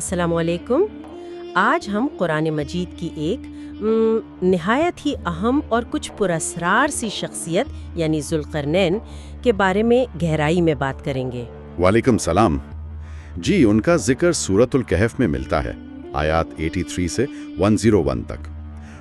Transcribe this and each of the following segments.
السلام علیکم۔ آج ہم قرآن مجید کی ایک نہایت ہی اہم اور کچھ پراسرار سی شخصیت یعنی ذوالقرنین کے بارے میں گہرائی میں بات کریں گے۔ وعلیکم السلام۔ جی، ان کا ذکر سورۃ الکہف میں ملتا ہے، آیات 83 سے 101 تک،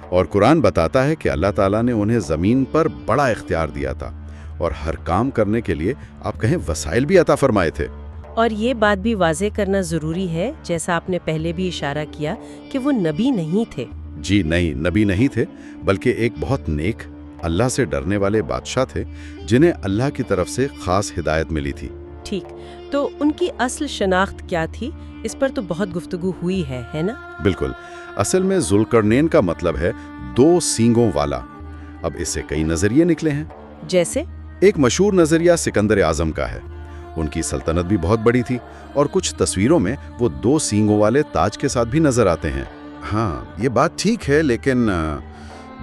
اور قرآن بتاتا ہے کہ اللہ تعالیٰ نے انہیں زمین پر بڑا اختیار دیا تھا اور ہر کام کرنے کے لیے آپ کہیں وسائل بھی عطا فرمائے تھے۔ اور یہ بات بھی واضح کرنا ضروری ہے، جیسا آپ نے پہلے بھی اشارہ کیا، کہ وہ نبی نہیں تھے۔ جی نہیں، نبی نہیں تھے، بلکہ ایک بہت نیک، اللہ سے ڈرنے والے بادشاہ تھے جنہیں اللہ کی طرف سے خاص ہدایت ملی تھی۔ ٹھیک، تو ان کی اصل شناخت کیا تھی؟ اس پر تو بہت گفتگو ہوئی ہے نا؟ بالکل، اصل میں ذوالقرنین کا مطلب ہے دو سینگوں والا۔ اب اس سے کئی نظریے نکلے ہیں۔ جیسے؟ ایک مشہور نظریہ سکندر اعظم کا ہے۔ ان کی سلطنت بھی بہت بڑی تھی اور کچھ تصویروں میں وہ دو سینگوں والے تاج کے ساتھ بھی نظر آتے ہیں۔ ہاں، یہ بات ٹھیک ہے، لیکن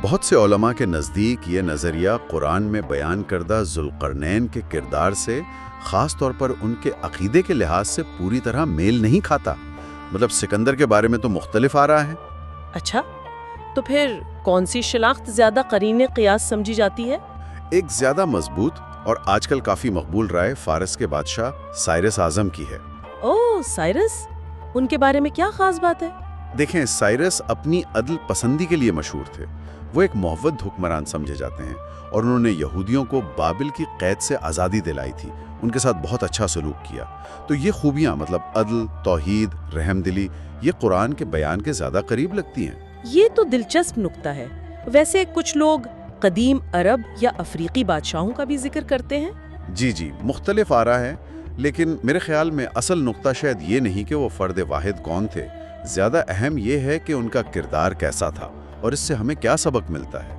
بہت سے علماء کے نزدیک یہ نظریہ قرآن میں بیان کردہ ذوالقرنین کے کردار سے، خاص طور پر ان کے عقیدے کے لحاظ سے پوری طرح میل نہیں کھاتا۔ مطلب سکندر کے بارے میں تو مختلف آ رہا ہے۔ اچھا، تو پھر کون سی شناخت زیادہ قرین قیاس سمجھی جاتی ہے؟ ایک زیادہ مضبوط اور آج کل کافی مقبول رائے فارس کے بادشاہ سائرس اعظم کی ہے۔ اوہ، سائرس؟ ان کے بارے میں کیا خاص بات ہے؟ دیکھیں، سائرس اپنی عدل پسندی کے لیے مشہور تھے۔ وہ ایک محوّد حکمران سمجھے جاتے ہیں اور انہوں نے یہودیوں کو بابل کی قید سے آزادی دلائی تھی، ان کے ساتھ بہت اچھا سلوک کیا۔ تو یہ خوبیاں، مطلب عدل، توحید، رحم دلی، یہ قرآن کے بیان کے زیادہ قریب لگتی ہیں۔ یہ تو دلچسپ نکتہ ہے۔ ویسے کچھ لوگ قدیم عرب یا افریقی بادشاہوں کا بھی ذکر کرتے ہیں۔ جی، مختلف آ رہا ہے، لیکن میرے خیال میں اصل نقطہ شاید یہ نہیں کہ وہ فرد واحد کون تھے، زیادہ اہم یہ ہے کہ ان کا کردار کیسا تھا اور اس سے ہمیں کیا سبق ملتا ہے۔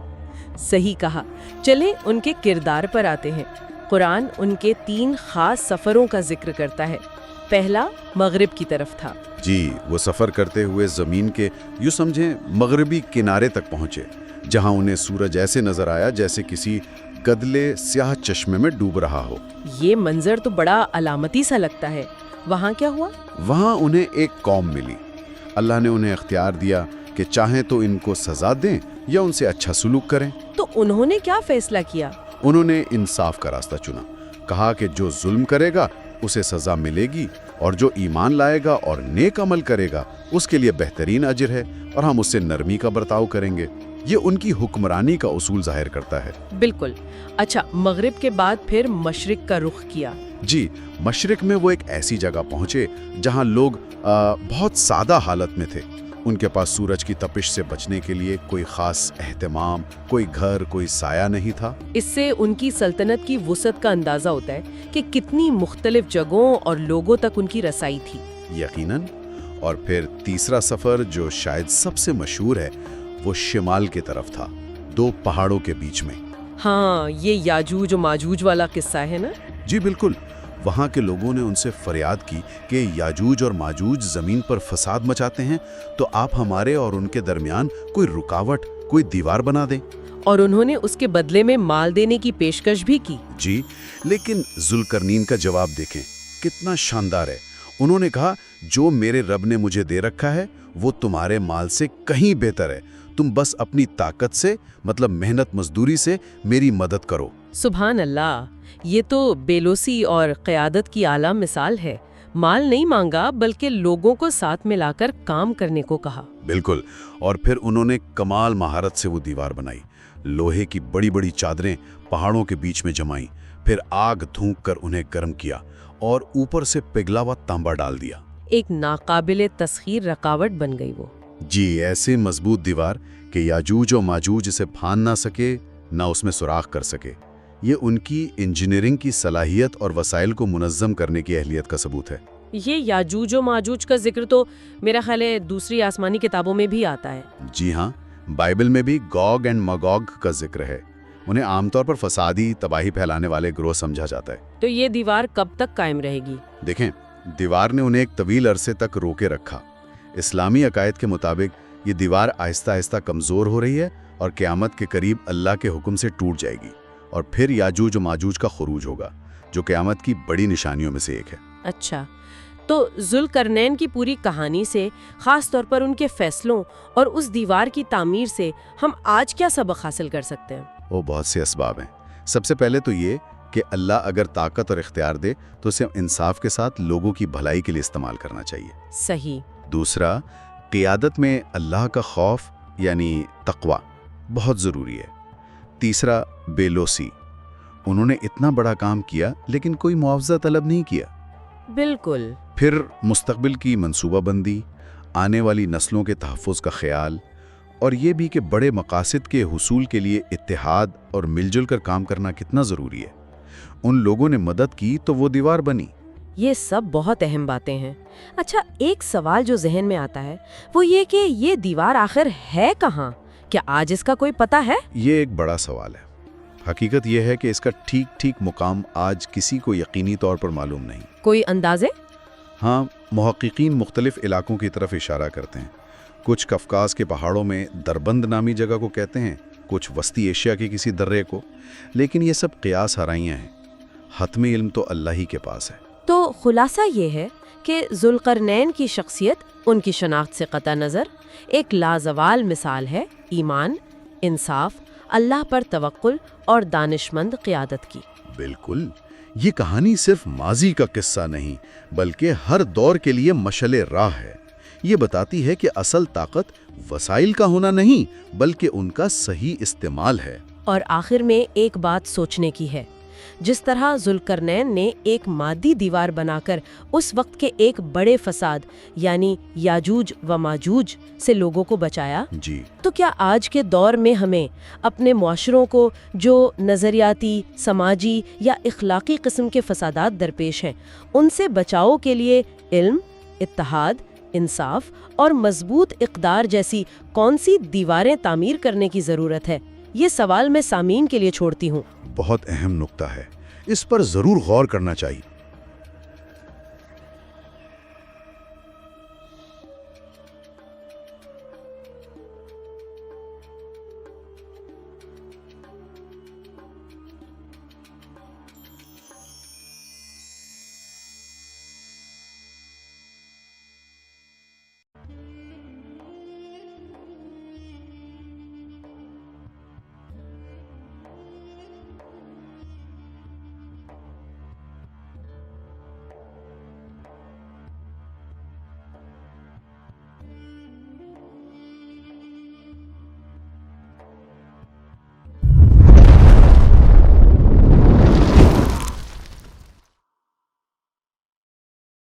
صحیح کہا۔ چلیں ان کے کردار پر آتے ہیں۔ قرآن ان کے 3 خاص سفروں کا ذکر کرتا ہے۔ پہلا مغرب کی طرف تھا۔ جی، وہ سفر کرتے ہوئے زمین کے یوں سمجھیں مغربی کنارے تک پہنچے، جہاں انہیں سورج ایسے نظر آیا جیسے کسی گدلے سیاہ چشمے میں ڈوب رہا ہو۔ یہ منظر تو بڑا علامتی سا لگتا ہے۔ وہاں کیا ہوا؟ وہاں انہیں ایک قوم ملی۔ اللہ نے انہیں اختیار دیا کہ چاہیں تو ان کو سزا دیں یا ان سے اچھا سلوک کریں۔ تو انہوں نے کیا فیصلہ کیا؟ انہوں نے انصاف کا راستہ چنا۔ کہا کہ جو ظلم کرے گا اسے سزا ملے گی، اور جو ایمان لائے گا اور نیک عمل کرے گا اس کے لیے بہترین اجر ہے، اور ہم اس سے نرمی کا برتاؤ کریں گے۔ یہ ان کی حکمرانی کا اصول ظاہر کرتا ہے۔ بالکل۔ اچھا، مغرب کے بعد پھر مشرق کا رخ کیا۔ جی، مشرق میں وہ ایک ایسی جگہ پہنچے جہاں لوگ بہت سادہ حالت میں تھے۔ ان کے پاس سورج کی تپش سے بچنے کے لیے کوئی خاص اہتمام، کوئی گھر، کوئی سایہ نہیں تھا۔ اس سے ان کی سلطنت کی وسعت کا اندازہ ہوتا ہے کہ کتنی مختلف جگہوں اور لوگوں تک ان کی رسائی تھی۔ یقیناً۔ اور پھر تیسرا سفر، جو شاید سب سے مشہور ہے، وہ شمال کی طرف تھا، 2 پہاڑوں کے بیچ میں۔ ہاں، یہ یاجوج و ماجوج والا قصہ ہے نا؟ جی بالکل۔ وہاں کے لوگوں نے ان سے فریاد کی کہ یاجوج اور ماجوج زمین پر فساد مچاتے ہیں، تو آپ ہمارے اور ان کے درمیان کوئی رکاوٹ، کوئی دیوار بنا دیں۔ اور انہوں نے اس کے بدلے میں مال دینے کی پیشکش بھی کی۔ جی، لیکن ذوالقرنین کا جواب دیکھیں، کتنا شاندار ہے۔ انہوں نے کہا، جو میرے رب نے مجھے دے رکھا ہے وہ تمہارے مال سے کہیں بہتر ہے، تم بس اپنی طاقت سے، مطلب محنت مزدوری سے میری مدد کرو۔ سبحان اللہ، یہ تو بیلوسی اور قیادت کی اعلیٰ مثال ہے۔ مال نہیں مانگا بلکہ لوگوں کو ساتھ ملا کر کام کرنے کو کہا۔ بالکل۔ اور پھر انہوں نے کمال مہارت سے وہ دیوار بنائی، لوہے کی بڑی بڑی چادریں پہاڑوں کے بیچ میں جمائیں، پھر آگ دھونک کر انہیں گرم کیا اور اوپر سے پگھلا ہوا تانبا ڈال دیا۔ ایک ناقابل تسخیر رکاوٹ بن گئی وہ۔ جی، ایسے مضبوط دیوار کہ یاجوج و ماجوج اسے پھاند نہ سکے، نہ اس میں سوراخ کر سکے۔ یہ ان کی انجینئرنگ کی صلاحیت اور وسائل کو منظم کرنے کی اہلیت کا ثبوت ہے۔ یہ یاجوج و ماجوج کا ذکر تو میرا خیال ہے دوسری آسمانی کتابوں میں بھی آتا ہے۔ جی ہاں، بائبل میں بھی گوگ اینڈ مگوگ کا ذکر ہے۔ انہیں عام طور پر فسادی، تباہی پھیلانے والے گروہ سمجھا جاتا ہے۔ تو یہ دیوار کب تک قائم رہے گی؟ دیکھیں، دیوار نے انہیں ایک طویل عرصے تک روکے رکھا۔ اسلامی عقائد کے مطابق یہ دیوار آہستہ آہستہ کمزور ہو رہی ہے اور قیامت کے قریب اللہ کے حکم سے ٹوٹ جائے گی، اور پھر یاجوج و ماجوج کا خروج ہوگا، جو قیامت کی بڑی نشانیوں میں سے ایک ہے۔ اچھا، تو ذوالقرنین کی پوری کہانی سے، خاص طور پر ان کے فیصلوں اور اس دیوار کی تعمیر سے ہم آج کیا سبق حاصل کر سکتے ہیں؟ وہ بہت سے اسباب ہیں۔ سب سے پہلے تو یہ کہ اللہ اگر طاقت اور اختیار دے تو اسے انصاف کے ساتھ لوگوں کی بھلائی کے لیے استعمال کرنا چاہیے۔ صحیح۔ دوسرا، قیادت میں اللہ کا خوف یعنی تقوی بہت ضروری ہے۔ تیسرا، بے لوسی، انہوں نے اتنا بڑا کام کیا لیکن کوئی معاوضہ طلب نہیں کیا۔ بالکل۔ پھر مستقبل کی منصوبہ بندی، آنے والی نسلوں کے تحفظ کا خیال، اور یہ بھی کہ بڑے مقاصد کے حصول کے لیے اتحاد اور مل جل کر کام کرنا کتنا ضروری ہے۔ ان لوگوں نے مدد کی تو وہ دیوار بنی۔ یہ سب بہت اہم باتیں ہیں۔ اچھا، ایک سوال جو ذہن میں آتا ہے وہ یہ کہ یہ دیوار آخر ہے کہاں؟ کیا آج اس کا کوئی پتہ ہے؟ یہ ایک بڑا سوال ہے۔ حقیقت یہ ہے کہ اس کا ٹھیک مقام آج کسی کو یقینی طور پر معلوم نہیں۔ کوئی اندازے؟ ہاں، محققین مختلف علاقوں کی طرف اشارہ کرتے ہیں۔ کچھ کفکاز کے پہاڑوں میں دربند نامی جگہ کو کہتے ہیں، کچھ وسطی ایشیا کے کسی درے کو، لیکن یہ سب قیاس آرائیاں ہیں۔ حتمی علم تو اللہ ہی کے پاس ہے۔ تو خلاصہ یہ ہے کہ ذوالقرنین کی شخصیت ان کی شناخت سے قطع نظر ایک لازوال مثال ہے ایمان، انصاف، اللہ پر توکل اور دانشمند قیادت کی۔ بالکل، یہ کہانی صرف ماضی کا قصہ نہیں بلکہ ہر دور کے لیے مشعل راہ ہے۔ یہ بتاتی ہے کہ اصل طاقت وسائل کا ہونا نہیں بلکہ ان کا صحیح استعمال ہے۔ اور آخر میں ایک بات سوچنے کی ہے، جس طرح ذوالقرنین نے ایک مادی دیوار بنا کر اس وقت کے ایک بڑے فساد یعنی یاجوج و ماجوج سے لوگوں کو بچایا، جی، تو کیا آج کے دور میں ہمیں اپنے معاشروں کو جو نظریاتی، سماجی یا اخلاقی قسم کے فسادات درپیش ہیں ان سے بچاؤ کے لیے علم، اتحاد، انصاف اور مضبوط اقدار جیسی کون سی دیواریں تعمیر کرنے کی ضرورت ہے؟ یہ سوال میں سامعین کے لیے چھوڑتی ہوں۔ بہت اہم نقطہ ہے، اس پر ضرور غور کرنا چاہیے۔